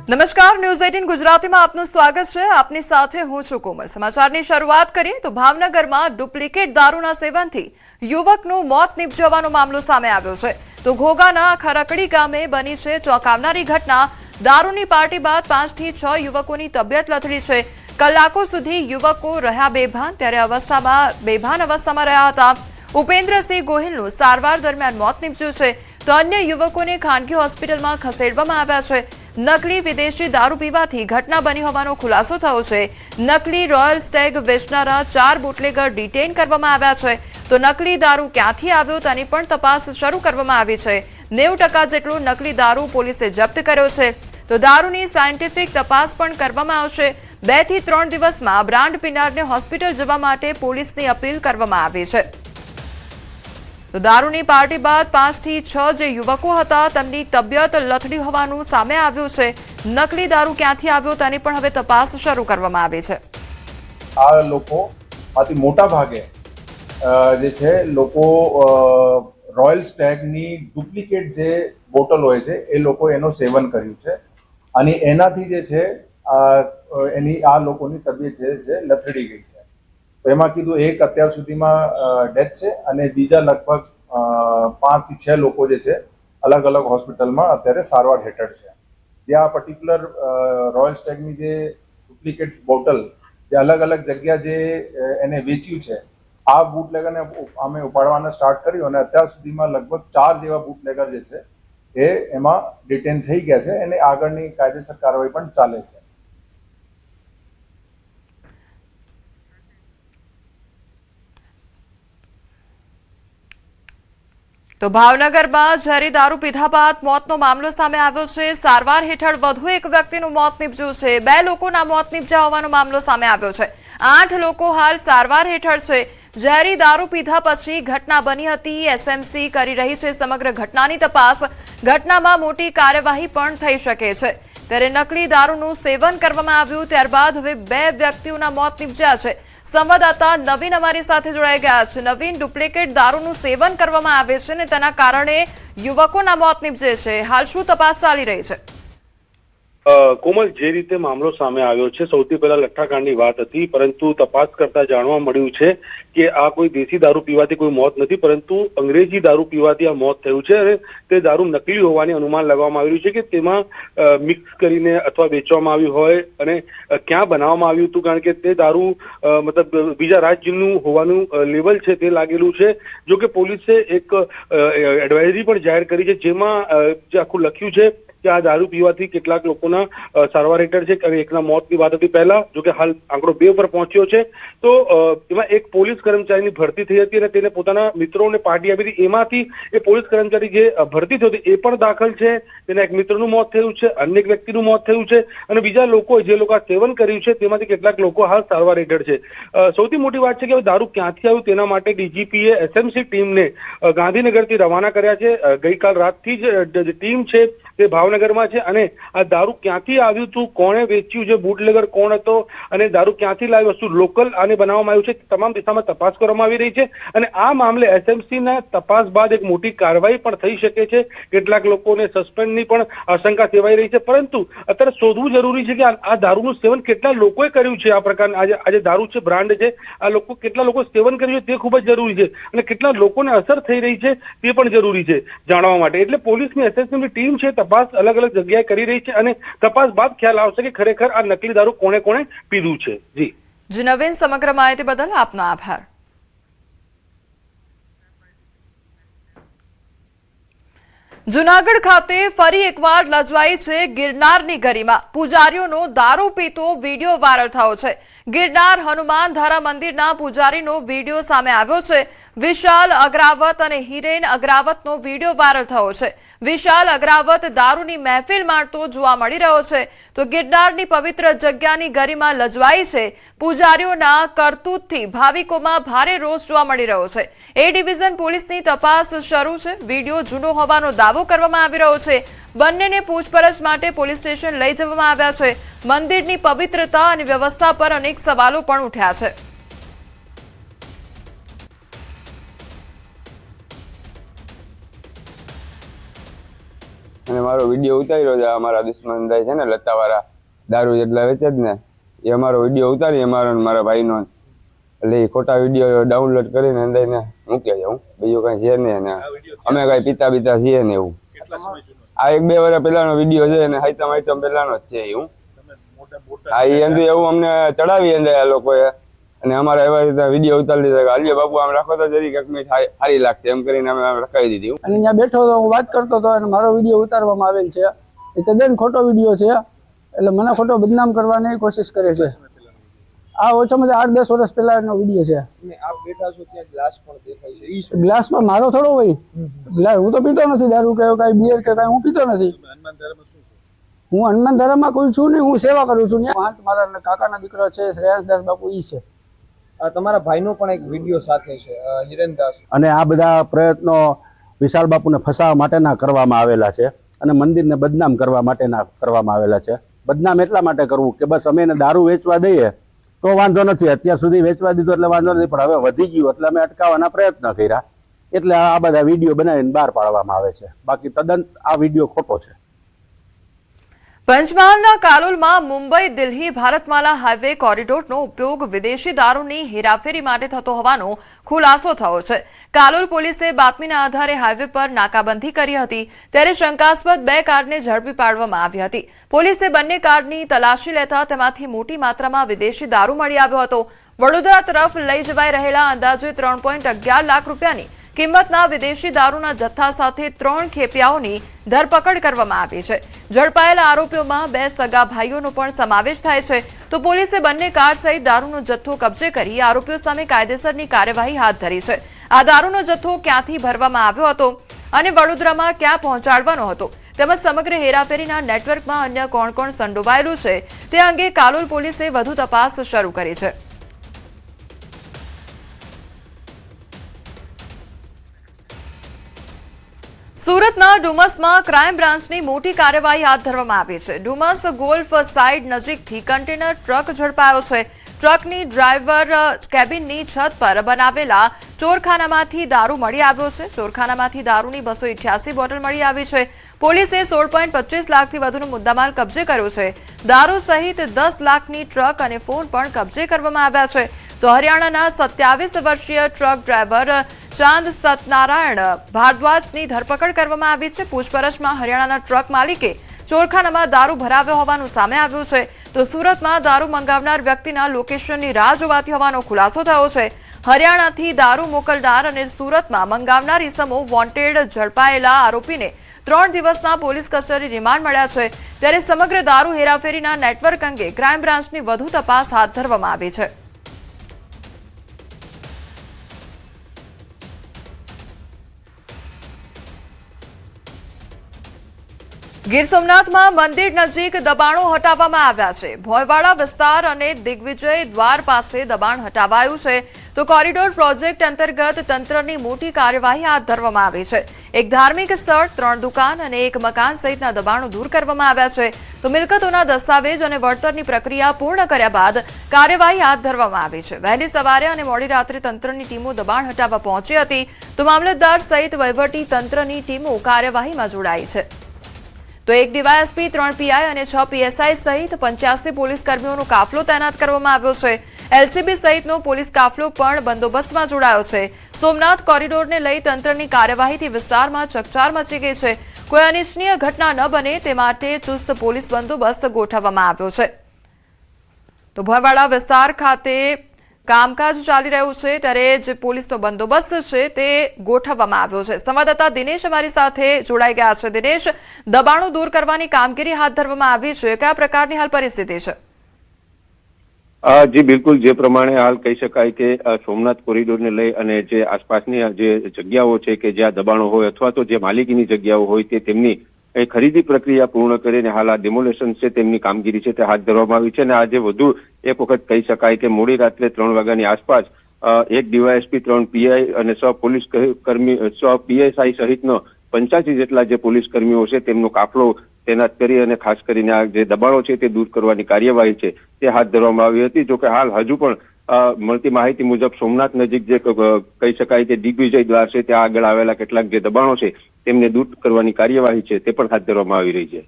નમસ્કાર, ન્યૂઝ 18 ગુજરાતીમાં આપનું સ્વાગત છે। આપની સાથે હું છું કોમલ। સમાચારની શરૂઆત કરીએ તો ભાવનગરમાં ડુપ્લિકેટ દારૂના સેવનથી યુવકનું મોત નિપજવાનો મામલો સામે આવ્યો છે। તો ઘોઘાના ખરકડી ગામે બની છે ચોંકાવનારી ઘટના। દારૂની પાર્ટી બાદ 5 થી 6 યુવકોની તબિયત લથડી છે। કલાકો સુધી યુવકો રહ્યા બેભાન, ત્યારે બેભાન અવસ્થામાં રહ્યા હતા। ઉપેન્દ્રસિંહ ગોહિલનું સારવાર દરમિયાન મોત નીપજ્યું છે, તો અન્ય યુવકોને ખાનગી હોસ્પિટલમાં ખસેડવામાં આવ્યા છે। નકલી વિદેશી દારૂ પીવાથી ઘટના બની હોવાનો ખુલાસો થયો છે। નકલી રોયલ સ્ટેગ વેચનારા 4 બુટલેગર ડિટેઇન કરવામાં આવ્યા છે, તો નકલી દારૂ ક્યાંથી આવ્યો તેની પણ તપાસ શરૂ કરવામાં આવી છે। 90% જેટલો નકલી દારૂ પોલીસે જપ્ત કર્યો છે, તો દારૂની સાયન્ટિફિક તપાસ પણ કરવામાં આવશે। 2 થી 3 દિવસમાં બ્રાન્ડ પીનારને હોસ્પિટલ જવા માટે પોલીસની અપીલ કરવામાં આવી છે। તો દારૂની પાર્ટી બાદ 5 થી 6 જે યુવકો હતા તેમની તબિયત લથડી હોવાનું સામે આવ્યું છે। નકલી દારૂ ક્યાંથી આવ્યો તેની પણ હવે તપાસ શરૂ કરવામાં આવી છે। આ લોકોમાંથી મોટા ભાગે જે છે લોકો રોયલ સ્ટેગની ડુપ્લિકેટ જે બોટલ હોય છે એ લોકો એનો સેવન કર્યું છે અને એનાથી જે છે આ લોકોની તબિયત જે છે લથડી ગઈ છે। તો એમાં કીધું એક અત્યાર સુધીમાં ડેથ છે અને બીજા લગભગ 5 થી 6 લોકો જે છે અલગ અલગ હોસ્પિટલમાં અત્યારે સારવાર હેઠળ છે। જે આ પર્ટિક્યુલર રોયલ સ્ટેગની જે ડુપ્લિકેટ બોટલ જે અલગ અલગ જગ્યા જે એને વેચ્યું છે, આ બુટલેગરને અમે ઉપાડવાના સ્ટાર્ટ કર્યું અને અત્યાર સુધીમાં લગભગ 4 જેવા બુટલેગર જે છે એ એમાં ડિટેન થઈ ગયા છે અને આગળની કાયદેસર કાર્યવાહી પણ ચાલે છે। તો ભાવનગરમાં ઝેરી દારૂ પીધા બાદ મોતનો મામલો સામે આવ્યો છે। સારવાર હેઠળ વધુ એક વ્યક્તિનું મોત નીપજ્યું છે। 2 લોકોના મોત નીપજ્યા હોવાનો મામલો સામે આવ્યો છે। 8 લોકો હાલ સારવાર હેઠળ છે। ઝેરી દારૂ પીધા પછી ઘટના બની હતી। એસએમસી કરી રહી છે સમગ્ર ઘટનાની તપાસ। ઘટનામાં મોટી કાર્યવાહી પણ થઈ શકે છે। ત્યારે નકલી દારૂનું સેવન કરવામાં આવ્યું, ત્યારબાદ હવે 2 વ્યક્તિઓના મોત નીપજ્યા છે। સંવાદદાતા નવીન અમારી સાથે જોડાઈ ગયા છે। નવીન, ડુપ્લિકેટ દારૂનું સેવન કરવામાં આવે છે અને તેના કારણે યુવકોના મોત નીપજે છે। હાલ શું તપાસ ચાલી રહી છે? કોમલ, જે રીતે મામલો સામે આવ્યો છે, સૌથી પહેલા લઠ્ઠાકાંડની વાત હતી, પરંતુ તપાસ કરતા જાણવા મળ્યું છે કે આ કોઈ દેશી દારૂ પીવાથી કોઈ મોત નથી, પરંતુ અંગ્રેજી દારૂ પીવાથી આ મોત થયું છે અને તે દારૂ નકલી હોવાની અનુમાન લગાવવામાં આવ્યું છે કે તેમાં મિક્સ કરીને અથવા વેચવામાં આવ્યું હોય અને ક્યાં બનાવવામાં આવ્યું હતું, કારણ કે તે દારૂ મતલબ બીજા રાજ્યનું હોવાનું લેવલ છે તે લાગેલું છે। જો કે પોલીસે એક એડવાઇઝરી પણ જાહેર કરી છે, જેમાં જે આખું લખ્યું છે કે આ દારૂ પીવાથી કેટલાક લોકોના સારવાર હેઠળ છે અને એકના મોતની વાત હતી પહેલા, જો કે હાલ આંકડો 2 પર પહોંચ્યો છે। તો એમાં એક પોલીસ કર્મચારીની ભરતી થઈ હતી અને તેને પોતાના મિત્રોને પાર્ટી આપી હતી, એમાંથી એ પોલીસ કર્મચારી જે ભરતી થઈ હતી એ પણ દાખલ છે। તેના એક મિત્રનું મોત થયું છે, અન્ય એક વ્યક્તિનું મોત થયું છે અને બીજા લોકો જે લોકો સેવન કર્યું છે તેમાંથી કેટલાક લોકો હાલ સારવાર હેઠળ છે। સૌથી મોટી વાત છે કે દારૂ ક્યાંથી આવ્યું તેના માટે ડીજીપીએ એસએમસી ટીમને ગાંધીનગરથી રવાના કર્યા છે। ગઈકાલ રાતથી જ ટીમ છે તે ભાવનગરમાં છે અને આ દારૂ ક્યાંથી આવ્યું હતું, કોણે વેચ્યું છે, બુટલેગર કોણ હતો અને દારૂ ક્યાંથી લાવ્યું, શું લોકલ આને બનાવવામાં આવ્યું છે, તમામ દિશામાં તપાસ કરવામાં આવી રહી છે। અને આ મામલે એસએમસીના તપાસ બાદ એક મોટી કાર્યવાહી પણ થઈ શકે છે। કેટલાક લોકોને સસ્પેન્ડની પણ આશંકા સેવાઈ રહી છે, પરંતુ અત્યારે શોધવું જરૂરી છે કે આ દારૂનું સેવન કેટલા લોકોએ કર્યું છે। આ પ્રકારના આજે દારૂ છે, બ્રાન્ડ છે, આ લોકો કેટલા લોકો સેવન કર્યું છે તે ખૂબ જ જરૂરી છે અને કેટલા લોકોને અસર થઈ રહી છે તે પણ જરૂરી છે જાણવા માટે। એટલે પોલીસની એસએસની ટીમ છે તપાસ અલગ અલગ જગ્યાએ કરી રહી છે અને તપાસ બાદ ખ્યાલ આવશે કે ખરેખર આ નકલી દારૂ કોણે કોણે પીધું છે। જી નવીન, સમગ્ર માહિતી બદલ આપનો આભાર। જૂનાગઢ ખાતે ફરી એકવાર લજવાઈ છે ગિરનારની ગરિમા। પૂજારીઓનો દારૂ પીતો વિડીયો વાયરલ થયો છે। ગિરનાર હનુમાન ધારા મંદિરના પૂજારીનો વિડીયો સામે આવ્યો છે। વિશાલ અગ્રાવત અને હિરેન અગ્રાવતનો વિડીયો વાયરલ થયો છે। વિશાલ અગ્રાવત દારૂની મહેફિલ માણતો જોવા મળી રહ્યો છે, તો ગિરનારની પવિત્ર જગ્યાની ગરિમા લજવાઈ છે। પૂજારીઓના કરતૂતથી ભાવિકોમાં ભારે રોષ જોવા મળી રહ્યો છે। એ ડિવિઝન પોલીસની તપાસ શરૂ છે। વિડીયો જૂનો હોવાનો દાવો કરવામાં આવી રહ્યો છે। બંનેને પૂછપરછ માટે પોલીસ સ્ટેશન લઈ જવામાં આવ્યા છે। મંદિરની પવિત્રતા અને વ્યવસ્થા પર અનેક સવાલો પણ ઉઠ્યા છે। અને મારો વિડીયો ઉતાર્યો છે. અમારા દુશ્મનભાઈ છે ને લતાવાળા દારૂ જેટલા વેચે જ ને, એ અમારો વિડીયો ઉતારી અમારો મારા ભાઈનો, એટલે એ ખોટા વિડીયો ડાઉનલોડ કરીને અંદરને મૂકે છે. હું બીજું કઈ છે નહીં, અમે કઈ પીતા બીતા છીએ ને એવું. આ 1-2 વર્ષ પહેલાનો વિડીયો છે અને હાઈતમ પહેલાનો જ છે. હું હા એ અંદર એવું અમને ચડાવી અંદર આ લોકોએ, અને અમારા એવા રીતે વિડીયો ઉતારી દીધા કે અલ્યો બાપુ આમ રાખો તો જરી કંઈક સારી લાગશે એમ કરીને અમે રખાવી દીધી. અને ત્યાં બેઠો તો હું વાત કરતો હતો અને મારો વિડીયો ઉતારવામાં આવેલ છે. એ તદ્દન ખોટો વિડીયો છે, એટલે મને ખોટો બદનામ કરવાની કોશિશ કરે છે. આ ઓછામાં ઓછા 8-10 વર્ષ પહેલાનો વિડીયો છે. આપ બેઠા છો ત્યાં ગ્લાસ પણ દેખાય છે. ઈ શું? ગ્લાસમાં મારો થોડો હોય, હું તો પીતો નથી દારૂ કે કઈ બિયર કે કઈ હું પીતો નથી. હું હનુમાન ધર્મમાં કોઈ છું નહીં, હું સેવા કરું છું. મારા કાકાના દીકરો છે શ્રેયાસદાસ બાપુ, ઈ છે. તમારા ભાઈનો પણ એક વિડીયો સાથે છે, હિરેનદાસ. અને આ બધા પ્રયત્નો વિશાલ બાપુને ફસાવવા માટેના કરવામાં આવેલા છે અને મંદિરને બદનામ કરવા માટેના કરવામાં આવેલા છે. બદનામ એટલા માટે કરવું કે બસ અમે એને દારૂ વેચવા દઈએ તો વાંધો નથી, અત્યાર સુધી વેચવા દીધો એટલે વાંધો નથી, પણ હવે વધી ગયું એટલે અમે અટકાવવાના પ્રયત્ન કર્યા, એટલે આ બધા વિડીયો બનાવીને બહાર પાડવામાં આવે છે. બાકી તદ્દન આ વિડીયો ખોટો છે. પંચમહાલના કાલોલમાં મુંબઈ દિલ્હી ભારતમાલા હાઈવે કોરિડોરનો ઉપયોગ વિદેશી દારૂની હેરાફેરી માટે થતો હોવાનો ખુલાસો થયો છે. કાલોલ પોલીસે બાતમીના આધારે હાઈવે પર નાકાબંધી કરી હતી, ત્યારે શંકાસ્પદ 2 કારને ઝડપી પાડવામાં આવી હતી. પોલીસે બંને કારની તલાશી લેતા તેમાંથી મોટી માત્રામાં વિદેશી દારૂ મળી આવ્યો હતો. વડોદરા તરફ લઈ જવાઈ રહેલા અંદાજે 3.11 લાખ રૂપિયાની કિંમતના વિદેશી દારૂના જથ્થા સાથે 3 ખેપિયાઓની ધરપકડ કરવામાં આવી છે. ઝડપાયેલા આરોપીઓમાં 2 સગા ભાઈઓનો પણ સમાવેશ થાય છે. તો પોલીસે બંને કાર સહિત દારૂનો જથ્થો કબજે કરી આરોપીઓ સામે કાયદેસરની કાર્યવાહી હાથ ધરી છે. આ દારૂનો જથ્થો ક્યાંથી ભરવામાં આવ્યો હતો અને વડોદરામાં ક્યાં પહોંચાડવાનો હતો, તેમજ સમગ્ર હેરાફેરીના નેટવર્કમાં અન્ય કોણ કોણ સંડોવાયેલું છે તે અંગે કાલોલ પોલીસે વધુ તપાસ શરૂ કરી છે. સુરતના ડુમસમાં ક્રાઇમ બ્રાન્ચની મોટી કાર્યવાહી હાથ ધરવામાં આવી છે. ડુમસ ગોલ્ફ સાઇડ નજીકથી કન્ટેનર ટ્રક ઝડપાયો છે. ટ્રકની ડ્રાઈવર કેબિનની છત પર બનાવેલા ચોરખાનામાંથી દારૂ મળી આવ્યો છે. ચોરખાનામાંથી દારૂની 288 બોટલ મળી આવી છે. પોલીસે 16.25 લાખથી વધુનો મુદ્દામાલ કબજે કર્યો છે. દારૂ સહિત 10 લાખની ટ્રક અને ફોન પણ કબજે કરવામાં આવ્યા છે. તો હરિયાણાના 27 વર્ષીય ટ્રક ડ્રાઈવર ચાંદ સતનારાયણ ભારદ્વાજની ધરપકડ કરવામાં આવી છે. પૂછપરછમાં હરિયાણાના ટ્રક માલિકે ચોરખાનામાં દારૂ ભરાવ્યો હોવાનું સામે આવ્યું છે. તો સુરતમાં દારૂ મંગાવનાર વ્યક્તિના લોકેશનની રાહ જોવાતી હોવાનો ખુલાસો થયો છે. હરિયાણાથી દારૂ મોકલનાર અને સુરતમાં મંગાવનાર ઇસમો વોન્ટેડ ઝડપાયેલા આરોપીને 3 દિવસના પોલીસ કસ્ટડી રિમાન્ડ મળ્યા છે. ત્યારે સમગ્ર દારૂ હેરાફેરીના નેટવર્ક અંગે ક્રાઇમ બ્રાન્ચની વધુ તપાસ હાથ ધરવામાં આવી છે. ગીર સોમનાથમાં મંદિર નજીક દબાણો હટાવવામાં આવ્યા છે. ભોયવાડા વિસ્તાર અને દિગ્વિજય દ્વાર પાસે દબાણ હટાવાયું છે. તો કોરિડોર પ્રોજેક્ટ અંતર્ગત તંત્રની મોટી કાર્યવાહી હાથ ધરવામાં આવી છે. એક ધાર્મિક સ્થળ, 3 દુકાન અને 1 મકાન સહિતના દબાણો દૂર કરવામાં આવ્યા છે. તો મિલકતોના દસ્તાવેજ અને વળતરની પ્રક્રિયા પૂર્ણ કર્યા બાદ કાર્યવાહી હાથ ધરવામાં આવી છે. વહેલી સવારે અને મોડી રાત્રે તંત્રની ટીમો દબાણ હટાવવા પહોંચી હતી. તો મામલતદાર સહિત વહીવટી તંત્રની ટીમો કાર્યવાહીમાં જોડાઈ છે. તો 1 ડીવાયએસપી, 3 પીઆઈ અને 6 પીએસઆઈ સહિત 85 પોલીસ કર્મીઓનો કાફલો તૈનાત કરવામાં આવ્યો છે. એલસીબી સહિતનો પોલીસ કાફલો પણ બંદોબસ્તમાં જોડાયો છે. સોમનાથ કોરિડોરને લઈ તંત્રની કાર્યવાહીથી વિસ્તારમાં ચકચાર મચી ગઈ છે. કોઈ અનિચ્છનીય ઘટના ન બને તે માટે ચુસ્ત પોલીસ બંદોબસ્ત ગોઠવવામાં આવ્યો છે. તો ભોયવાડા વિસ્તાર ખાતે કામકાજ ચાલી રહ્યું છે, ત્યારે જે પોલીસનો બંદોબસ્ત છે તે ગોઠવવામાં આવ્યો છે. સંવાદદાતા દિનેશ અમારી સાથે જોડાઈ ગયા છે. દિનેશ, દબાણો દૂર કરવાની કામગીરી હાથ ધરવામાં આવી છે, કયા પ્રકારની હાલ પરિસ્થિતિ છે? જી બિલકુલ, જે પ્રમાણે હાલ કહી શકાય કે સોમનાથ કોરિડોરને લઈ અને જે આસપાસની જે જગ્યાઓ છે કે જ્યાં દબાણો હોય અથવા તો જે માલિકીની જગ્યાઓ હોય તે તેમની ખરીદી પ્રક્રિયા પૂર્ણ કરીને હાલ આ ડેમોલેશન છે તેમની કામગીરી છે તે હાથ ધરવામાં આવી છે. અને આજે વધુ એક વખત કહી શકાય કે મોડી રાત્રે 3 વાગ્યાની આસપાસ 1 ડીવાયએસપી, 3 પીઆઈ અને 6 પોલીસ કર્મી, 6 પીએસઆઈ સહિતનો 85 જેટલા જે પોલીસ કર્મીઓ છે તેમનો કાફલો તૈનાત કરી અને ખાસ કરીને આ જે દબાણો છે તે દૂર કરવાની કાર્યવાહી છે તે હાથ ધરવામાં આવી હતી. જોકે હાલ હજુ પણ મળતી માહિતી મુજબ સોમનાથ નજીક જે કહી શકાય કે દિગ્વિજય દ્વાર છે ત્યાં આગળ આવેલા કેટલાક જે દબાણો છે તેમને દૂર કરવાની કાર્યવાહી છે તે પણ હાથ ધરવામાં આવી રહી છે.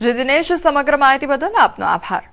જી દિનેશ, સમગ્ર માહિતી બદલ આપનો આભાર.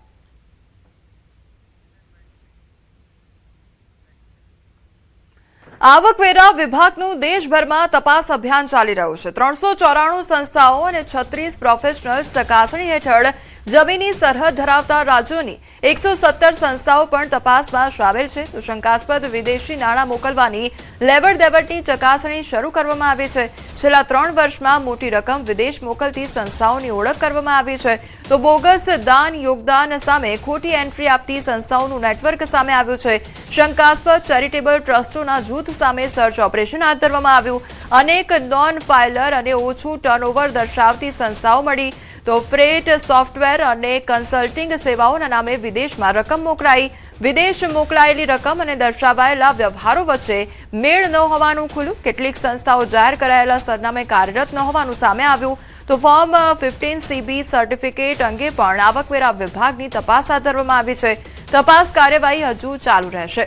આવકવેરા વિભાગનું દેશભરમાં તપાસ અભિયાન ચાલી રહ્યું છે. 394 સંસ્થાઓ અને 36 પ્રોફેશનલ્સ ચકાસણી હેઠળ જમીની સરહદ ધરાવતા રાજ્યોની 117 સંસ્થાઓ પણ તપાસમાં સામેલ છે. તો શંકાસ્પદ વિદેશી નાણાં મોકલવાની લેવડ દેવડની ચકાસણી શરૂ કરવામાં આવી છે. છેલ્લા 3 વર્ષમાં મોટી રકમ વિદેશ મોકલતી સંસ્થાઓની ઓળખ કરવામાં આવી છે. તો બોગસ દાન યોગદાન સામે ખોટી એન્ટ્રી આપતી સંસ્થાઓનું નેટવર્ક સામે આવ્યું છે. શંકાસ્પદ ચેરિટેબલ ટ્રસ્ટોના જૂથ સામે સર્ચ ઓપરેશન હાથ ધરવામાં આવ્યું. અનેક નોન ફાઇલર અને ઓછું ટર્નઓવર દર્શાવતી સંસ્થાઓ મળી. તો ફ્રેટ સોફ્ટવેર અને કન્સલ્ટિંગ સેવાઓના નામે વિદેશમાં રકમ મોકલાઈ. વિદેશ મોકલાયેલી રકમ અને દર્શાવાયેલા વ્યવહારો વચ્ચે મેળ ન હોવાનું ખુલ્યું. કેટલીક સંસ્થાઓ જાહેર કરાયેલા સરનામે કાર્યરત ન હોવાનું સામે આવ્યું. તો ફોર્મ 15CB સર્ટિફિકેટ અંગે પણ આવકવેરા વિભાગની તપાસ હાથ ધરવામાં આવી છે. તપાસ કાર્યવાહી હજુ ચાલુ રહેશે.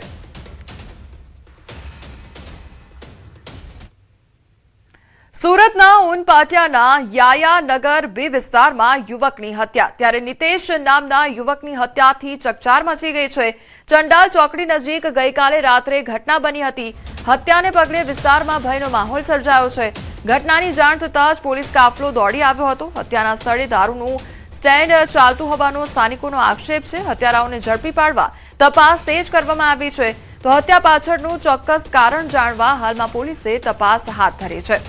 સુરતના ઉનપાટિયાના યાયાનગર B વિસ્તારમાં યુવકની હત્યા. ત્યારે નિતેશ નામના યુવકની હત્યાથી ચકચાર મચી ગઈ છે. ચંડાલ ચોકડી નજીક ગઈકાલે રાત્રે ઘટના બની હતી. હત્યાને પગલે વિસ્તારમાં ભયનો માહોલ સર્જાયો છે. ઘટનાની જાણ થતાં જ પોલીસ કાફલો દોડી આવ્યો હતો. હત્યાના સ્થળે દારૂનું સ્ટેન્ડ ચાલતું હોવાનો સ્થાનિકોનો આક્ષેપ છે. હત્યારાઓને ઝડપી પાડવા તપાસ તેજ કરવામાં આવી છે. તો હત્યા પાછળનું ચોક્કસ કારણ જાણવા હાલમાં પોલીસે તપાસ હાથ ધરી છે.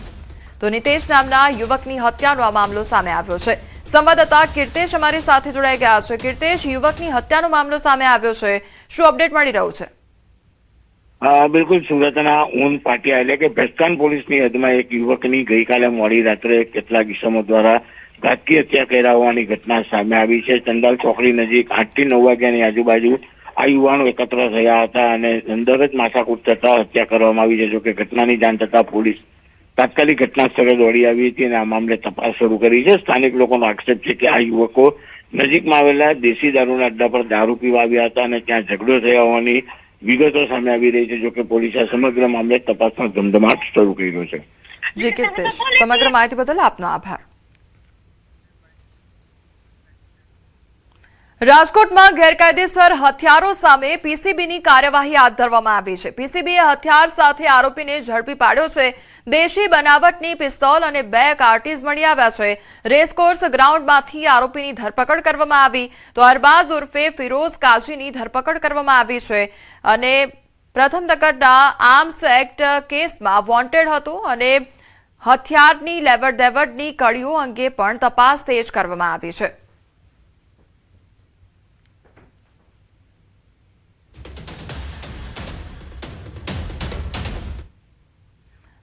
તો નિતેશ નામના યુવકની હત્યાનો આ મામલો સામે આવ્યો છે. સંવાદદાતા કીર્તેશ અમારી સાથે જોડાઈ ગયા છે. કીર્તેશ, યુવકની હત્યાનો મામલો સામે આવ્યો છે, શું અપડેટ મળી રહ્યું છે? બિલકુલ, સુરતના ઉનપાટિયા એટલે કે ભેસ્તાન પોલીસની હદમાં એક યુવકની ગઈકાલે મોડી રાત્રે કેટલાક ઇસમો દ્વારા ઘાતકી હત્યા કર્યા હોવાની ઘટના સામે આવી છે. ચંડાલ ચોકડી નજીક 8 થી 9 વાગ્યાની આજુબાજુ આ યુવાનો એકત્ર થયા હતા અને અંદર જ માથાકૂટ થતા હત્યા કરવામાં આવી છે. જોકે ઘટનાની જાણ થતા પોલીસ તાત્કાલિક ઘટના સ્થળે દોડી આવી હતી અને આ મામલે તપાસ શરૂ કરી છે. સ્થાનિક લોકોનો આક્ષેપ છે કે આ યુવકો નજીકમાં આવેલા દેશી દારૂના અડ્ડા પર દારૂ પીવા આવ્યા હતા અને ત્યાં ઝઘડો થયા હોવાની વિગતો સામે આવી રહી છે. જોકે પોલીસે સમગ્ર મામલે તપાસનો ધમધમાટ શરૂ કર્યો છે. જી કીર્તેશ, સમગ્ર માહિતી બદલ આપનો આભાર. રાજકોટમાં ગેરકાયદેસર હથિયારો સામે પીસીબીની કાર્યવાહી હાથ ધરવામાં આવી છે. પીસીબીએ હથિયાર સાથે આરોપીને ઝડપી પાડ્યો છે. દેશી બનાવટની પિસ્તોલ અને 2 કાર્ટીજ મળી આવ્યા છે. રેસકોર્સ ગ્રાઉન્ડમાંથી આરોપીની ધરપકડ કરવામાં આવી. તો અરબાઝ ઉર્ફે ફિરોઝ કાજીની ધરપકડ કરવામાં આવી છે અને પ્રથમ તકડના આર્મ્સ એક્ટ કેસમાં વોન્ટેડ હતો અને હથિયારની લેવડ દેવડની કડીઓ અંગે પણ તપાસ તેજ કરવામાં આવી છે.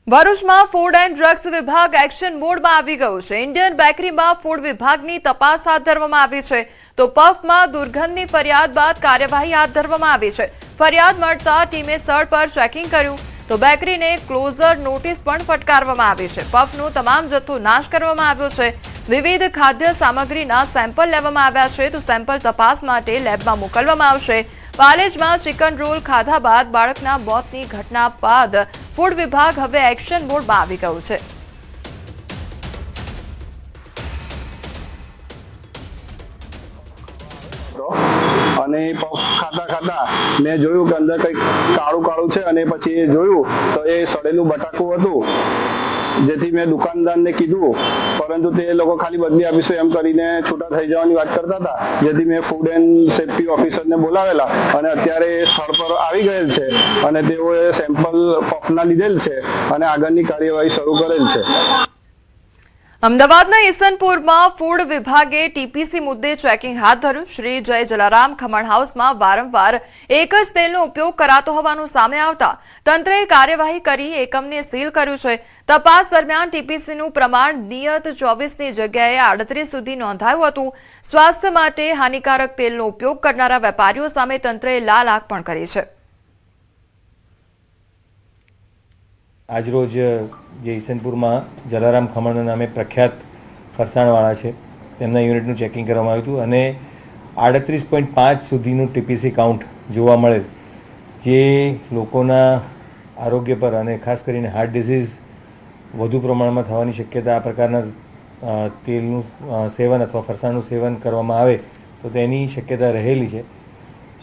ભરૂચમાં ફૂડ એન્ડ ડ્રગ્સ વિભાગ એક્શન મોડમાં આવી ગયું છે. ઇન્ડિયન બેકરીમાં ફૂડ વિભાગની તપાસ હાથ ધરવામાં આવી છે. તો પફમાં દુર્ગંધની ફરિયાદ બાદ કાર્યવાહી હાથ ધરવામાં આવી છે. ફરિયાદ મળતા ટીમે સ્થળ પર ચેકિંગ કર્યું. તો બેકરીને ક્લોઝર નોટિસ પણ ફટકારવામાં આવી છે. પફનો તમામ જથ્થો નાશ કરવામાં આવ્યો છે. વિવિધ ખાદ્ય સામગ્રીના સેમ્પલ લેવામાં આવ્યા છે. તો સેમ્પલ તપાસ માટે લેબમાં મોકલવામાં આવશે. પાલેજમાં ચિકન રોલ ખાધા બાદ બાળકના મોતની ઘટના બાદ ફૂડ વિભાગ હવે એક્શન મોડમાં આવી ગયું છે. અને ખાતા મેં જોયું કે અંદર કંઈક કાળું છે અને પછી જોયું તો એ સડેલું બટાકું હતું, જેથી મેં દુકાનદારને કીધું, પરંતુ તે લોકો ખાલી બદલી આપીશું એમ કરીને છૂટા થઈ જવાની વાત કરતા હતા. જેથી મેં ફૂડ એન્ડ સેફ્ટી ઓફિસરને બોલાવેલા અને અત્યારે એ સ્થળ પર આવી ગયેલ છે અને તેઓએ સેમ્પલ પફના લીધેલ છે અને આગળની કાર્યવાહી શરૂ કરેલ છે. અમદાવાદના ઈસનપુરમાં ફૂડ વિભાગે ટીપીસી મુદ્દે ચેકિંગ હાથ ધર્યું. શ્રી જય જલારામ ખમણ હાઉસમાં વારંવાર એક જ તેલનો ઉપયોગ કરાતો હોવાનું સામે આવતા તંત્રએ કાર્યવાહી કરી એકમને સીલ કર્યું છે. તપાસ દરમિયાન ટીપીસીનું પ્રમાણ નિયત 24ની જગ્યાએ 38 સુધી નોંધાયું હતું. સ્વાસ્થ્ય માટે હાનિકારક તેલનો ઉપયોગ કરનારા વેપારીઓ સામે તંત્રએ લાલ આંખ પણ કરી છે. આજરોજ જે ઈસનપુરમાં જલારામ ખમણના નામે પ્રખ્યાત ફરસાણવાળા છે તેમના યુનિટનું ચેકિંગ કરવામાં આવ્યું હતું અને 38.5 સુધીનું ટીપીસી કાઉન્ટ જોવા મળેલ. જે લોકોના આરોગ્ય પર અને ખાસ કરીને હાર્ટ ડિઝીઝ વધુ પ્રમાણમાં થવાની શક્યતા આ પ્રકારના તેલનું સેવન અથવા ફરસાણનું સેવન કરવામાં આવે તો તેની શક્યતા રહેલી છે.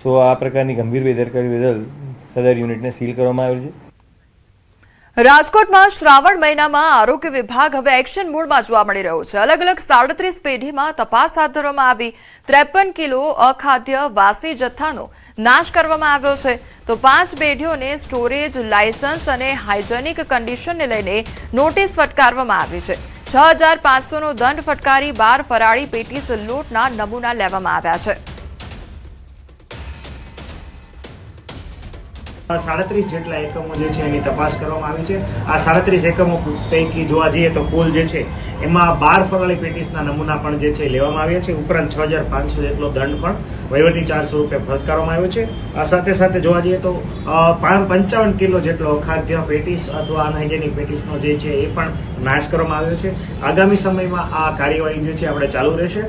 સો આ પ્રકારની ગંભીર બેદરકારી બદલ સદર યુનિટને સીલ કરવામાં આવેલ છે. રાજકોટમાં શ્રાવણ મહિનામાં આરોગ્ય વિભાગ હવે એક્શન મોડમાં જોવા મળી રહ્યો છે. અલગ અલગ 37 પેઢીમાં તપાસ હાથ ધરવામાં આવી 53 કિલો અખાદ્ય વાસી જથ્થાનો નાશ કરવામાં આવ્યો છે. તો 5 પેઢીઓને સ્ટોરેજ લાયસન્સ અને હાઇજેનિક કન્ડિશનને લઈને નોટિસ ફટકારવામાં આવી છે. 6500નો દંડ ફટકારી 12 ફરાળી પેટીસ લોટના નમૂના લેવામાં આવ્યા છે. 37 જેટલા એકમો જે છે એની તપાસ કરવામાં આવી છે. આ 37 એકમો પૈકી જોવા જઈએ તો કુલ જે છે એમાં 12 ફરાળી પેટીસના નમૂના પણ જે છે લેવામાં આવ્યા છે. ઉપરાંત 6500 જેટલો દંડ પણ વહીવટી ચાર્જ સ્વરૂપે ફટકારવામાં આવ્યો છે. આ સાથે સાથે જોવા જઈએ તો 55 કિલો જેટલો અખાદ્ય પેટીસ અથવા અનહાઇજેનિક પેટીસનો જે છે એ પણ નાશ કરવામાં આવ્યો છે. આગામી સમયમાં આ કાર્યવાહી જે છે આપણે ચાલુ રહેશે.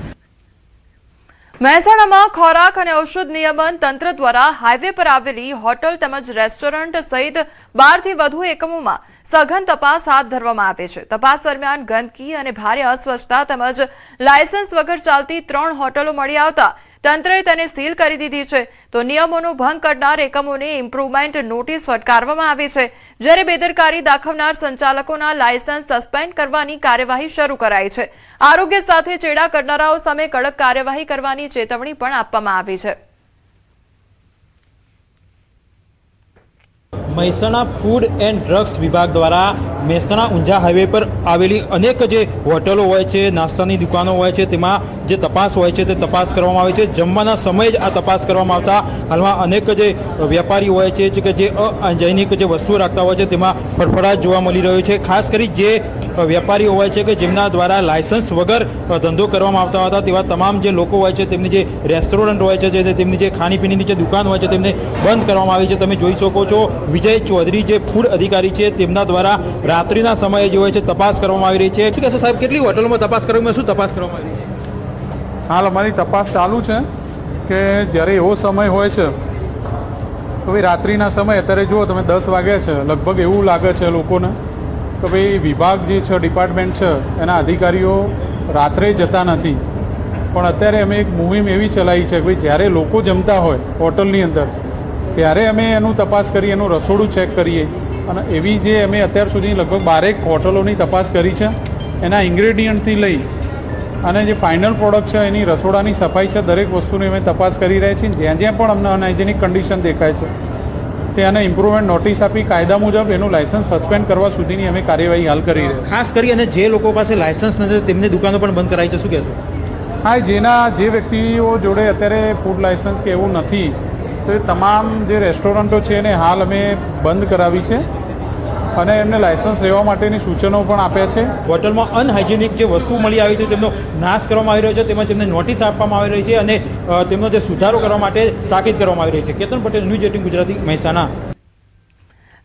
મહેસાણામાં ખોરાક અને ઔષધ નિયમન તંત્ર દ્વારા હાઈવે પર આવેલી હોટલ તેમજ રેસ્ટોરન્ટ સહિત 12 થી વધુ એકમોમાં સઘન તપાસ હાથ ધરવામાં આવી છે. તપાસ દરમિયાન ગંદકી અને ભારે અસ્વચ્છતા તેમજ લાયસન્સ વગર ચાલતી 3 હોટલો મળી આવતા તંત્રએ તેને સીલ કરી દીધી છે. તો નિયમોનો ભંગ કરનાર એકમોને ઇમ્પ્રુવમેન્ટ નોટિસ ફટકારવામાં આવી છે. જ્યારે બેદરકારી દાખવનાર સંચાલકોના લાયસન્સ સસ્પેન્ડ કરવાની કાર્યવાહી શરૂ કરાઈ છે. આરોગ્ય સાથે ચેડા કરનારાઓ સામે કડક કાર્યવાહી કરવાની ચેતવણી પણ આપવામાં આવી છે. મહેસાણા ફૂડ એન્ડ ડ્રગ્સ વિભાગ દ્વારા મહેસાણા ઊંઝા હાઈવે પર આવેલી અનેક જે હોટલો હોય છે, નાસ્તાની દુકાનો હોય છે, તેમાં જે તપાસ હોય છે તે તપાસ કરવામાં આવે છે. જમવાના સમયે જ આ તપાસ કરવામાં આવતા હાલમાં અનેક જે વેપારી હોય છે કે જે અહાઇજેનિક જે વસ્તુઓ રાખતા હોય છે તેમાં ફફડાટ જોવા મળી રહ્યો છે. ખાસ કરી જે વેપારીઓ હોય છે કે જેમના દ્વારા લાયસન્સ વગર ધંધો કરવામાં આવતા હતા તેવા તમામ જે લોકો હોય છે, તેમની જે રેસ્ટોરન્ટ હોય છે, તેમની જે ખાણીપીણીની જે દુકાન હોય છે તેમને બંધ કરવામાં આવી છે. તમે જોઈ શકો છો વિજય ચૌધરી જે ફૂડ અધિકારી છે તેમના દ્વારા રાત્રિના સમયે જે હોય છે તપાસ કરવામાં આવી રહી છે. શું કહેશો સાહેબ, કેટલી હોટલોમાં તપાસ કરવામાં, શું તપાસ કરવામાં આવી છે? હાલ અમારી તપાસ ચાલુ છે કે જ્યારે એવો સમય હોય છે તો ભાઈ રાત્રિના સમયે, અત્યારે જુઓ તમે 10 વાગ્યા છે, લગભગ એવું લાગે છે લોકોને કે ભાઈ વિભાગ જે છે, ડિપાર્ટમેન્ટ છે, એના અધિકારીઓ રાત્રે જતા નથી. પણ અત્યારે અમે એક મુહિમ એવી ચલાવી છે કે ભાઈ જ્યારે લોકો જમતા હોય હોટલની અંદર ત્યારે અમે એનું તપાસ કરીએ, એનું રસોડું ચેક કરીએ. અને એવી જે અમે અત્યાર સુધી લગભગ 12 હોટલોની તપાસ કરી છે. એના ઇન્ગ્રેડિયન્ટથી લઈ અને જે ફાઇનલ પ્રોડક્ટ છે એની રસોડાની સફાઈ છે, દરેક વસ્તુની અમે તપાસ કરી રહ્યા છીએ. જ્યાં જ્યાં પણ અમને અનહાઇજેનિક કન્ડિશન દેખાય છે તેને ઇમ્પ્રુવમેન્ટ નોટિસ આપી કાયદા મુજબ એનું લાયસન્સ સસ્પેન્ડ કરવા સુધીની અમે કાર્યવાહી હાલ કરી રહ્યા છીએ. ખાસ કરી અને જે લોકો પાસે લાયસન્સ નથી તેમની દુકાનો પણ બંધ કરાઈ છે, શું કહેશો? હા, જે વ્યક્તિઓ જોડે અત્યારે ફૂડ લાયસન્સ કે એવું નથી તો એ તમામ જે રેસ્ટોરન્ટો છે એને હાલ અમે બંધ કરાવી છે અને એમને લાયસન્સ લેવા માટેની સૂચનો પણ આપ્યા છે. હોટલમાં અનહાઇજેનિક જે વસ્તુ મળી આવી છે તેમનો નાશ કરવામાં આવી રહ્યો છે, તેમાં તેમને નોટિસ આપવામાં આવી રહી છે અને તેમનો જે સુધારો કરવા માટે તાકીદ કરવામાં આવી રહી છે. કેતન પટેલ, ન્યૂઝ 18 ગુજરાતી, મહેસાણા.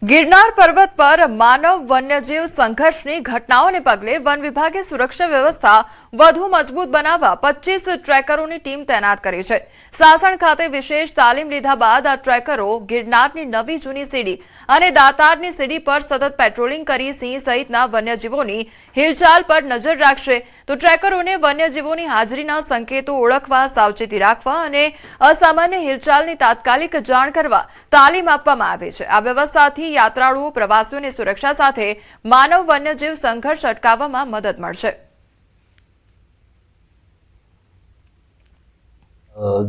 ગિરનાર પર્વત પર માનવ વન્યજીવ સંઘર્ષની ઘટનાઓને પગલે વન વિભાગે સુરક્ષા વ્યવસ્થા વધુ મજબૂત બનાવવા 25 ટ્રેકરોની ટીમ તૈનાત કરી છે. સાસણ ખાતે વિશેષ તાલીમ લીધા બાદ આ ટ્રેકરો ગિરનારની નવી જૂની સીડી અને દાતારની સીડી પર સતત પેટ્રોલિંગ કરી સિંહ સહિતના વન્યજીવોની હિલચાલ પર નજર રાખશે. તો ટ્રેકરોને વન્યજીવોની હાજરીના સંકેતો ઓળખવા, સાવચેતી રાખવા અને અસામાન્ય હિલચાલની તાત્કાલિક જાણ કરવા તાલીમ આપવામાં આવી છે. આ વ્યવસ્થાથી યાત્રાળુઓ, પ્રવાસીઓની સુરક્ષા સાથે માનવ વન્યજીવ સંઘર્ષ અટકાવવામાં મદદ મળશે.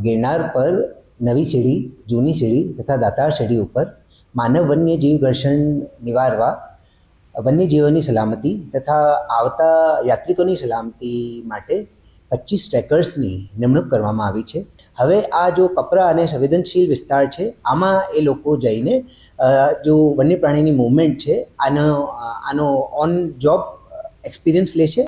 ગિરનાર પર નવી સીડી, જૂની સીડી તથા દાતાર સીડી ઉપર માનવ વન્યજીવ ઘર્ષણ નિવારવા, વન્યજીવોની સલામતી તથા આવતા યાત્રિકોની સલામતી માટે 25 ટ્રેકર્સની નિમણૂક કરવામાં આવી છે. હવે આ જો કપરા અને સંવેદનશીલ વિસ્તાર છે આમાં એ લોકો જઈને જો વન્ય પ્રાણીની મૂવમેન્ટ છે આનો ઓન જોબ એક્સપિરિયન્સ લેશે.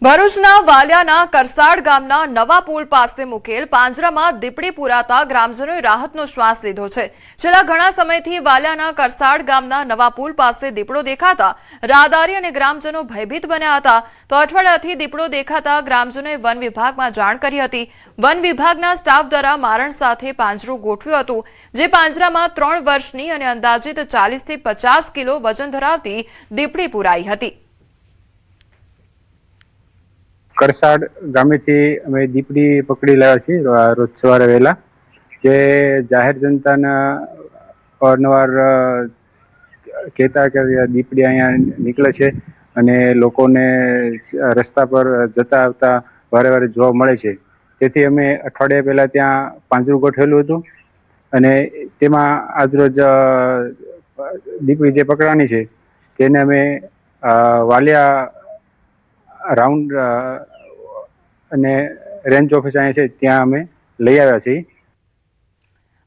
ભરૂચના વાલિયાના કરસાડ ગામના નવા પુલ પાસે મુકેલ પાંજરામાં દીપડી પુરાતા ગ્રામજનોએ રાહતનો શ્વાસ લીધો છે. છેલ્લા ઘણા સમયથી વાલિયાના કરસાડ ગામના નવા પુલ પાસે દીપડો દેખાતા રાહદારી અને ગ્રામજનો ભયભીત બન્યા હતા. તો અઠવાડિયાથી દીપડો દેખાતા ગ્રામજનોએ વન વિભાગમાં જાણ કરી હતી. વન વિભાગના સ્ટાફ દ્વારા મારણ સાથે પાંજરું ગોઠવ્યું હતું, જે પાંજરામાં 3 વર્ષની અને અંદાજિત 40 થી 50 કિલો વજન ધરાવતી દીપડી પુરાઈ હતી. કરસાડ ગામેથી અમે દીપડી પકડી લાવ્યા છીએ રોજ સવારે વહેલા, જે જાહેર જનતાના અવારનવાર કહેતા કે દીપડી અહીંયા નીકળે છે અને લોકોને રસ્તા પર જતા આવતા વારે વારે જોવા મળે છે. તેથી અમે અઠવાડિયા પહેલા ત્યાં પાંજરું ગોઠવેલું હતું અને તેમાં આજરોજ દીપડી જે પકડવાની છે તેને અમે વાલિયા રાઉન્ડ અને રેન્જ ઓફિસ અહીંયા છે ત્યાં અમે લઈ આવ્યા છીએ.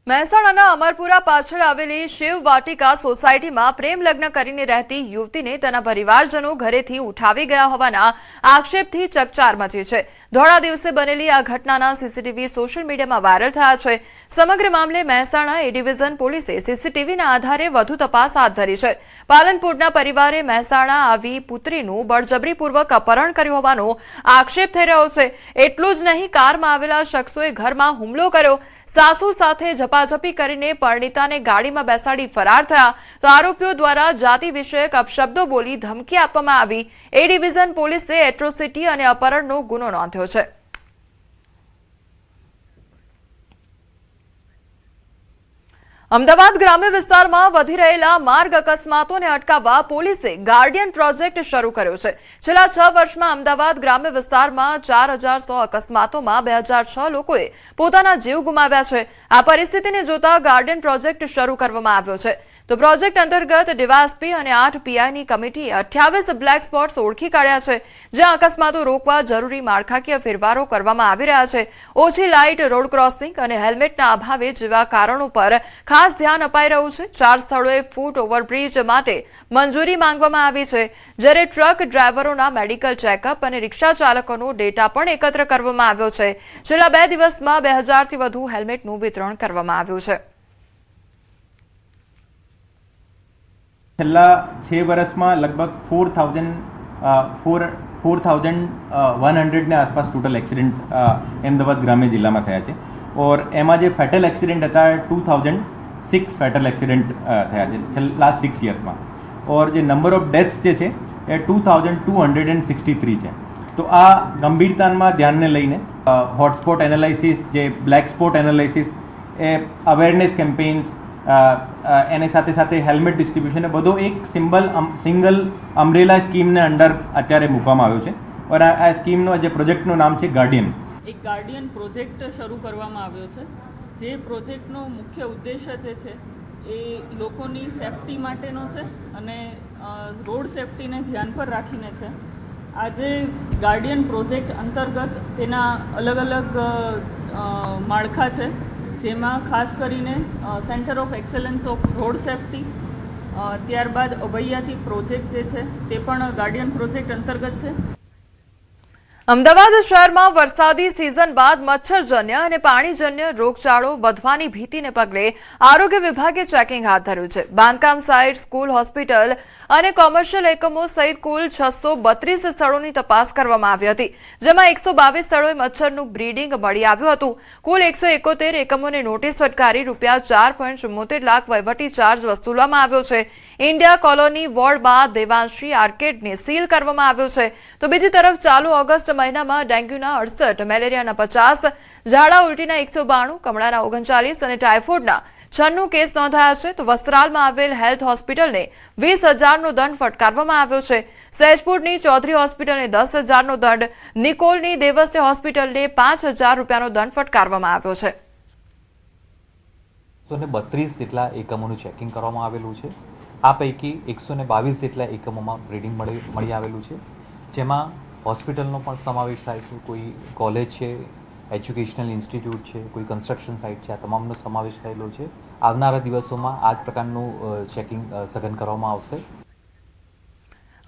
મહેસાણાના અમરપુરા પાછળ આવેલી શિવ વાટિકા સોસાયટીમાં પ્રેમ લગ્ન કરીને રહેતી યુવતીને તેના પરિવારજનો ઘરેથી ઉઠાવી ગયા હોવાના આક્ષેપથી ચકચાર મચી છે. ધોળા દિવસે બનેલી આ ઘટનાના સીસીટીવી સોશિયલ મીડિયામાં વાયરલ થયા છે. સમગ્ર મામલે મહેસાણા એ ડિવિઝન પોલીસે સીસીટીવીના આધારે વધુ તપાસ હાથ ધરી છે. પાલનપુરના પરિવારે મહેસાણા આવી પુત્રીનું બળજબરીપૂર્વક અપહરણ કર્યું હોવાનો આક્ષેપ થઈ રહ્યો છે. એટલું જ નહીં, કારમાં આવેલા શખ્સોએ ઘરમાં હુમલો કર્યો, સાસુ સાથે ઝપાઝપી કરીને પરણિતાને ગાડીમાં બેસાડી ફરાર થયા. તો આરોપીઓ દ્વારા જાતિ વિષયક અપશબ્દો બોલી ધમકી આપવામાં આવી. એ ડિવિઝન પોલીસે એટ્રોસિટી અને અપહરણનો ગુનો નોંધ્યો છે. અમદાવાદ ગ્રામ્ય વિસ્તારમાં વધી રહેલા માર્ગ અકસ્માતોને અટકાવવા પોલીસે ગાર્ડિયન પ્રોજેક્ટ શરૂ કર્યો છે. છેલ્લા 6 વર્ષમાં અમદાવાદ ગ્રામ્ય વિસ્તારમાં 4100 અકસ્માતોમાં 2006 લોકોએ પોતાના જીવ ગુમાવ્યા છે. આ પરિસ્થિતિને જોતા ગાર્ડિયન પ્રોજેક્ટ શરૂ કરવામાં આવ્યો છે. તો પ્રોજેક્ટ અંતર્ગત ડીવાયએસપી અને 8 પીઆઈની કમિટીએ 28 બ્લેક સ્પોટ્સ ઓળખી કાઢ્યા છે, જ્યાં અકસ્માતો રોકવા જરૂરી માળખાકીય ફેરફારો કરવામાં આવી રહ્યા છે. ઓછી લાઇટ, રોડ ક્રોસિંગ અને હેલ્મેટના અભાવે જેવા કારણો પર ખાસ ધ્યાન અપાઈ રહ્યું છે. 4 સ્થળોએ ફૂટ ઓવરબ્રિજ માટે મંજૂરી માંગવામાં આવી છે, જ્યારે ટ્રક ડ્રાઈવરોના મેડિકલ ચેકઅપ અને રિક્ષા ચાલકોનો ડેટા પણ એકત્ર કરવામાં આવ્યો છે. છેલ્લા 2 દિવસમાં 2000થી વધુ હેલ્મેટનું વિતરણ કરવામાં આવ્યું છે. છેલ્લા 6 વર્ષમાં લગભગ 4,100 ને આસપાસ ટોટલ એક્સિડન્ટ અમદાવાદ ગ્રામ્ય જિલ્લામાં થયા છે. ઓર એમાં જે ફેટલ એક્સિડન્ટ હતા 2006 ફેટલ એક્સિડન્ટ થયા છે લાસ્ટ 6 યર્સમાં. ઓર જે નંબર ઓફ ડેથ્સ જે છે એ 2263 છે. તો આ ગંભીરતામાં ધ્યાનને લઈને હોટસ્પોટ એનાલિસિસ, જે બ્લેક સ્પોટ એનાલિસિસ, એ અવેરનેસ કેમ્પેન્સ, એની સાથે સાથે હેલ્મેટ ડિસ્ટ્રીબ્યુશન, બધો એક સિંગલ અમ્બ્રેલા સ્કીમને અંડર અત્યારે મૂકવામાં આવ્યો છે. और આ સ્કીમનો જે પ્રોજેક્ટનું નામ છે ગાર્ડિયન. એક ગાર્ડિયન પ્રોજેક્ટ શરૂ કરવામાં આવ્યો છે, જે પ્રોજેક્ટનો મુખ્ય ઉદ્દેશ્ય જે છે એ લોકોની સેફટી માટેનો છે અને રોડ સેફટીને ધ્યાન પર રાખીને છે. આજે ગાર્ડિયન પ્રોજેક્ટ અંતર્ગત તેના અલગ અલગ માળખા છે, જેમાં ખાસ કરીને centre of excellence off road safety, ત્યારબાદ અભૈયાથી પ્રોજેક્ટ જે છે તે પણ ગાર્ડિયન પ્રોજેક્ટ અંતર્ગત છે. અમદાવાદ શહેરમાં વરસાદી સિઝન બાદ મચ્છરજન્ય અને પાણીજન્ય રોગચાળો વધવાની ભીતિને પગલે આરોગ્ય વિભાગે ચેકિંગ હાથ ધર્યું છે. બાંધકામ સાઇટ, સ્કૂલ, હોસ્પિટલ અને કોમર્શિયલ એકમો સહિત કુલ 632 સ્થળોની તપાસ કરવામાં આવી હતી, જેમાં 122 સ્થળોએ મચ્છરનું બ્રીડિંગ મળી આવ્યું હતું. કુલ 171 એકમોને નોટિસ ફટકારી ₹4.74 લાખ વહીવટી ચાર્જ વસૂલવામાં આવ્યો છે. ઇન્ડિયા કોલોની વોર્ડમાં દેવાંશી આર્કેડને સીલ કરવામાં આવ્યો છે. તો બીજી તરફ ચાલુ ઓગસ્ટ મહિનામાં ડેન્ગ્યુના 68, મેલેરિયાના 50, ઝાડા ઉલટીના 192, કમળાના 39 અને ટાઇફોઇડના 96 કેસ નોંધાયા છે. તો વસ્ત્રાલમાં આવેલ હેલ્થ હોસ્પિટલને 20,000નો દંડ ફટકારવામાં આવ્યો છે. સહેજપુરની ચૌધરી હોસ્પિટલને 10,000નો દંડ, નિકોલની દેવસ્ય હોસ્પિટલને ₹5,000નો દંડ ફટકારવામાં આવ્યો છે. 132 જેટલા એકમોનું ચેકિંગ કરવામાં આવેલું છે. આ પૈકી 122 જેટલા એકમોમાં બ્રીડિંગ મળી આવેલું છે, જેમાં હોસ્પિટલનો પણ સમાવેશ થાય છે, કોઈ કોલેજ છે, એજ્યુકેશનલ ઇન્સ્ટિટ્યૂટ છે, કોઈ કન્સ્ટ્રક્શન સાઇટ છે, આ તમામનો સમાવેશ થયેલો છે. આવનારા દિવસોમાં આ જ પ્રકારનું ચેકિંગ સઘન કરવામાં આવશે.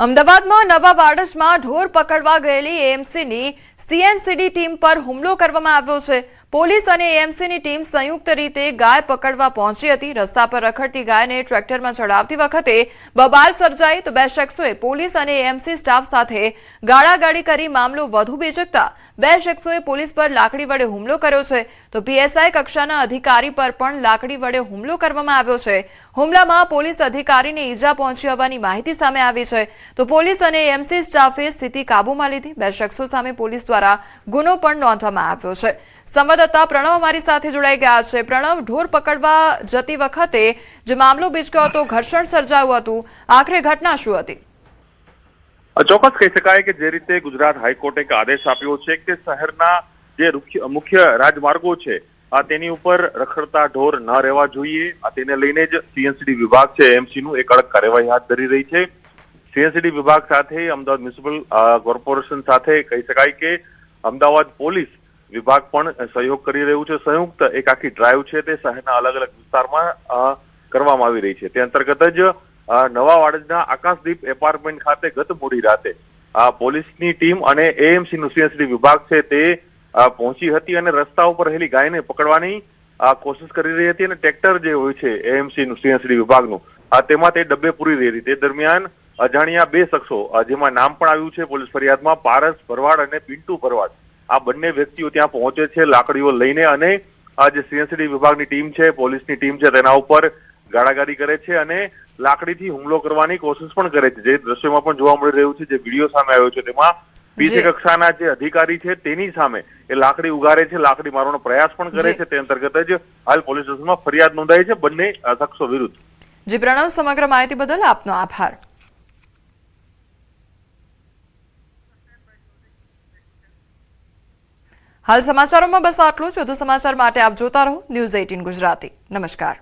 અમદાવાદમાં નવા વાડજમાં ઢોર પકડવા ગયેલી એએમસીની સીએનસીડી ટીમ પર હુમલો કરવામાં આવ્યો છે. પોલીસ અને એએમસીની ટીમ સંયુક્ત રીતે ગાય પકડવા પહોંચી હતી. રસ્તા પર રખડતી ગાયને ટ્રેક્ટરમાં ચડાવતી વખતે બબાલ સર્જાઈ તો 2 શખ્સોએ પોલીસ અને એએમસી સ્ટાફ સાથે ગાળાગાળી કરી મામલો વધુ બેચકતા 2 શખ્સોએ પોલીસ પર લાકડી વડે હુમલો કર્યો છે. તો પીએસઆઈ કક્ષાના અધિકારી પર પણ લાકડી વડે હુમલો કરવામાં આવ્યો છે. હુમલામાં પોલીસ અધિકારીને ઈજા પહોંચી હોવાની માહિતી સામે આવી છે. તો પોલીસ અને એએમસી સ્ટાફે સ્થિતિ કાબૂમાં લીધી. 2 શખ્સો સામે પોલીસ દ્વારા ગુનો પણ નોંધવામાં આવ્યો છે. સંવાદદાતા પ્રણવ અમારી સાથે જોડાઈ ગયા છે. પ્રણવ, ઢોર પકડવા જતી વખતે જે મામલો બીચક્યો હતો, ઘર્ષણ સર્જાયું હતું, આખરે ઘટના શું હતી? ચોક્કસ કહી શકાય કે જે રીતે ગુજરાત હાઈકોર્ટે એક આદેશ આપ્યો છે કે શહેરના જે મુખ્ય રાજમાર્ગો છે તેની ઉપર રખડતા ઢોર ન રહેવા જોઈએ. તેને લઈને જ સીએનસીડી વિભાગ છે એએમસી નું એક કડક કાર્યવાહી હાથ ધરી રહી છે. સીએનસીડી વિભાગ સાથે અમદાવાદ મ્યુનિસિપલ કોર્પોરેશન સાથે કહી શકાય કે અમદાવાદ પોલીસ વિભાગ પણ સહયોગ કરી રહ્યું છે. સંયુક્ત એક આખી ડ્રાઈવ છે તે શહેરના અલગ અલગ વિસ્તારમાં કરવામાં આવી રહી છે. તે અંતર્ગત જ નવા વાડજના આકાશદીપ એપાર્ટમેન્ટ ખાતે ગત મોડી રાતે પોલીસની ટીમ અને એએમસી નું સીએનસીડી વિભાગ છે તે પહોંચી હતી અને રસ્તા ઉપર રહેલી ગાયને પકડવાની કોશિશ કરી રહી હતી. અને ટ્રેક્ટર જે હોય છે એએમસી નું સીએનસીડી વિભાગનું તેમાં તે ડબ્બે પૂરી રહી હતી. તે દરમિયાન અજાણ્યા 2 શખ્સો, જેમાં નામ પણ આવ્યું છે પોલીસ ફરિયાદમાં, પારસ ભરવાડ અને પિન્ટુ ભરવાડ, આ બંને વ્યક્તિઓ ત્યાં પહોંચે છે લાકડીઓ લઈને અને આ જે સીએનસીડી વિભાગની ટીમ છે, પોલીસની ટીમ છે, તેના ઉપર ગાળાગાળી કરે છે અને લાકડીથી હુમલો કરવાની કોશિશ પણ કરે છે. જે દ્રશ્યમાં પણ જોવા મળી રહ્યું છે, જે વિડીયો સામે આવ્યો છે તેમાં પીસી કક્ષાના જે અધિકારી છે તેની સામે એ લાકડી ઉગારે છે, લાકડી મારવાનો પ્રયાસ પણ કરે છે. તે અંતર્ગત જ હાલ પોલીસ સ્ટેશનમાં ફરિયાદ નોંધાઈ છે બંને શખ્સો વિરુદ્ધ. જી પ્રણવ, સમગ્ર માહિતી બદલ આપનો આભાર. હાલ સમાચારોમાં બસ આટલું જ. વધુ સમાચાર માટે આપ જોતા રહો News 18 ગુજરાતી. નમસ્કાર.